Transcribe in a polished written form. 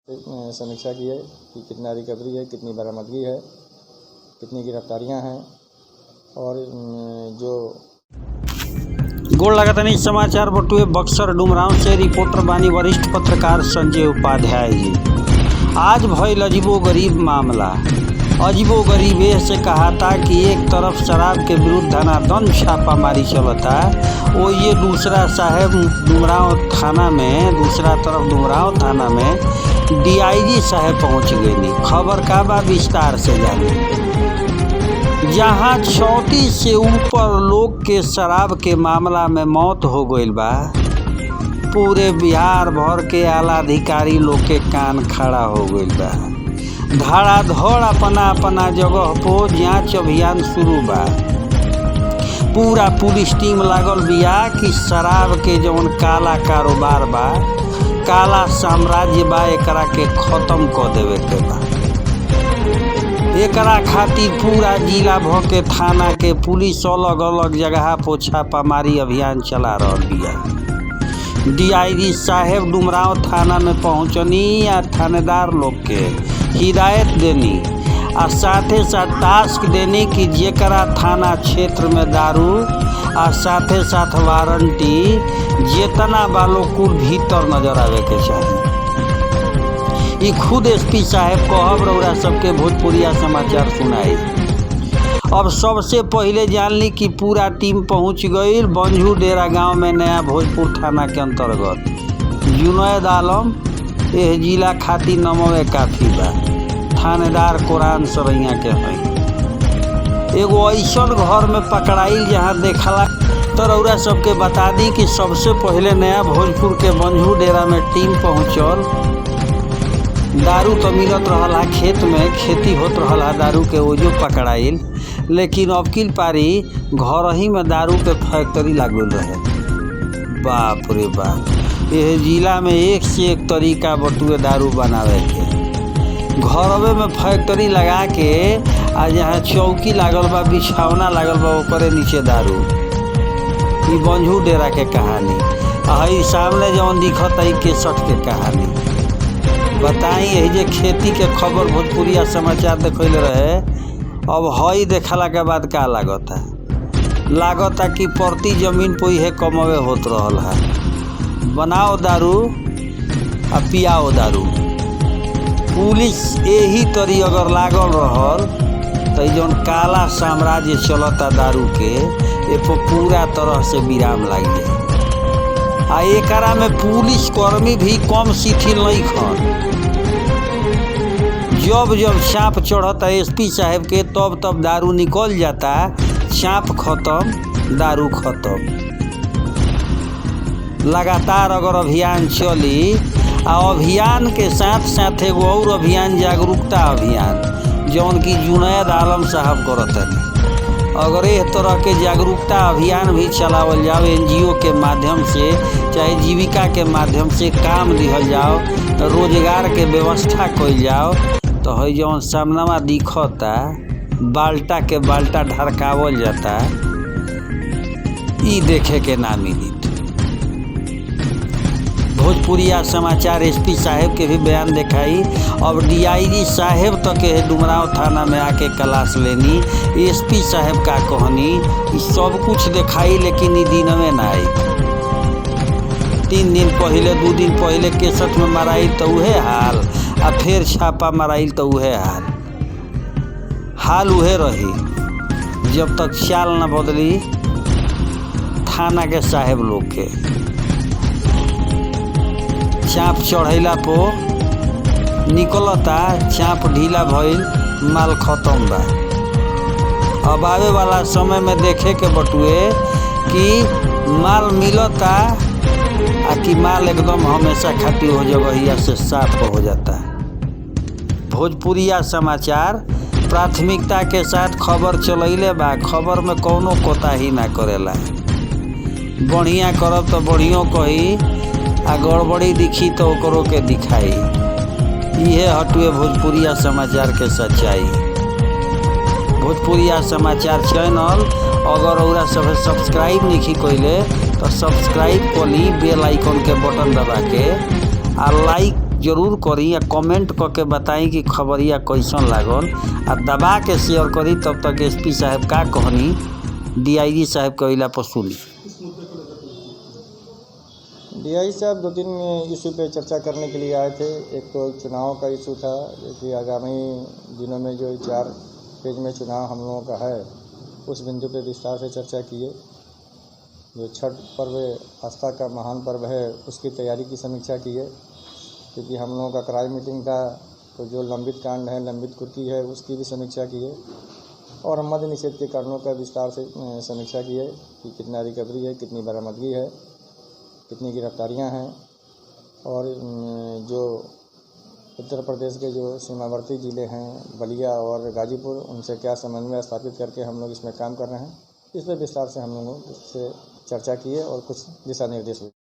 समीक्षा की है कि कितना रिकवरी है, कितनी बरामदगी है, कितनी गिरफ्तारियां हैं और जो गोड़ लगातानी समाचार बटुए बक्सर डुमरांव से रिपोर्टर बानी वरिष्ठ पत्रकार संजय उपाध्याय जी। आज भइल अजीबोगरीब मामला। अजीबोगरीब से कहा था कि एक तरफ शराब के विरुद्ध धनाधन छापामारी चलता, वो ये दूसरा तरफ डुमरांव थाना में डीआईजी साहब पहुंच गई। खबर का बा विस्तार से जाने। जहाँ 34 से ऊपर लोग के शराब के मामला में मौत हो गई बा, पूरे बिहार भर के आला अधिकारी लोग के कान खड़ा हो गई बा। धड़ाधड़ अपना जगह पो जांच अभियान शुरू बा। पूरा पुलिस टीम लागल बिया कि शराब के जौन काला कारोबार बा, काला साम्राज्य बा, एकरा के खत्म कर देवे के बा। एकरा खातिर पूरा जिला भर के थाना के पुलिस अलग अलग जगह पर छापामारी अभियान चला रहल बिया। डीआईजी साहेब डुमरांव थाना में पहुंचनी या थानेदार लोग के हिदायत देनी और साथे साथ टास्क देनी कि जेकरा थाना क्षेत्र में दारू और साथे साथ वारंटी जितना बालो कुल भीतर नजर आवे के चाहिए। ये खुद एसपी साहब कहब रउरा सबके भोजपुरिया समाचार सुनाई। अब सबसे पहले जान ली कि पूरा टीम पहुंच गई बंझू डेरा गांव में, नया भोजपुर थाना के अंतर्गत। जुनैद आलम यह जिला खातिर नमवे काफी बा। थानेदार कुरान सरैया के हैं। एगो ऐसन घर में पकड़ाइल जहाँ देखला तो रउरा सबके बता दी कि सबसे पहले नया भोजपुर के बंझू डेरा में टीम पहुँचल। दारू तो मिलत रहला, खेत में खेती होत रहला दारू के, ओजो पकड़ाइल। लेकिन अब किल पारी घर ही में दारू के फैक्ट्री लागल रहे। बाप रे बाप, यह जिला में एक से एक तरीका बटुए दारू बनावे के। घरवे में फैक्ट्री लगा के आ जहाँ चौकी लागल बा, बिछौना लागल बा, ओकरे नीचे दारू। ये बंझू डेरा के कहानी। हई सामने जौन दिखत है केसठ के कहानी। बताई यही जे खेती के खबर भोजपुरिया समाचार देखले रहे। अब हई देखला के बाद का लागता कि प्रति जमीन पे यह कमवे होत रहल है। बनाओ दारू आ पियाओ दारू। पुलिस यही तरी अगर लागल रहल तो जौन काला साम्राज्य चलता दारू के, ये पूरा तरह से विराम लग जाए। आ एकरा में पुलिस कर्मी भी कम शिथिल नहीं खन। जब चाप चढ़ता एसपी साहब के तब दारू निकल जाता। चाप खत्म, दारू खत्म। लगातार अगर अभियान चली आ अभियान के साथ साथ एगो और अभियान, जागरूकता अभियान, जौन की जुनैद आलम साहब करतन। अगर इस तरह के जागरूकता अभियान भी चलावल जाओ, एनजीओ के माध्यम से चाहे जीविका के माध्यम से काम दिहल जाओ, रोजगार के व्यवस्था कइल जाओ, तो है जौन सामनामा दिखता बाल्टा के बाल्टा ढरकावल जाता, ई देखे के ना मिली। भोजपुरिया समाचार एसपी साहब के भी बयान दिखाई। अब डीआईजी साहब तक के डुमरांव थाना में आके क्लास लेनी। एसपी साहब का कहनी सब कुछ दिखाई, लेकिन ई दिन में ना आई। 3 दिन पहले 2 दिन पहले केसठ में मराई तो उहे हाल, आ फिर छापा मराइल तो उहे हाल उहे रही जब तक चाल न बदली थाना के साहेब लोग के। चाप चढ़ैला पो निकलता, चाप ढीला भइल, माल खत्म बा। अब आवे वाला समय में देखे के बटुए कि माल मिलता आ कि माल एकदम हमेशा खातिर हो जगहिया से साफ हो जाता। भोजपुरिया समाचार प्राथमिकता के साथ खबर चलैले बा। खबर में कौनो कोताही ना करेला। बढ़िया करब तो बढ़ियों कही, आ गड़बड़ी दिखी तो ओकरो के दिखाई। यह हटुए भोजपुरिया समाचार के सच्चाई। भोजपुरिया समाचार चैनल अगर ओरा सब सब्सक्राइब नहीं कइले तो सब्सक्राइब कर ली, बेल आइकन के बटन दबा के, आ लाइक जरूर करी या कमेंट करके बताई कि खबरिया कैसन लागल आ दबा के शेयर करी। तब तक एसपी साहब का कहनी डीआईजी साहब कहला पर सुनी। डीआई साहब 2-3 इशू पे चर्चा करने के लिए आए थे। एक तो चुनाव का इशू था कि आगामी दिनों में जो 4 फेज में चुनाव हम लोगों का है उस बिंदु पे विस्तार से चर्चा किए। जो छठ पर्व आस्था का महान पर्व है उसकी तैयारी की समीक्षा की है, क्योंकि हम लोगों का क्राई मीटिंग था तो जो लंबित कांड है, लंबित कुर्की है, उसकी भी समीक्षा की है। और मद्य निषेध के कारणों का विस्तार से समीक्षा की है कि कितना रिकवरी है, कितनी बरामदगी है, कितनी गिरफ्तारियां हैं और जो उत्तर प्रदेश के जो सीमावर्ती ज़िले हैं बलिया और गाजीपुर, उनसे क्या समन्वय स्थापित करके हम लोग इसमें काम कर रहे हैं। इस पर विस्तार से हम लोगों से चर्चा की है और कुछ दिशा निर्देश हुए।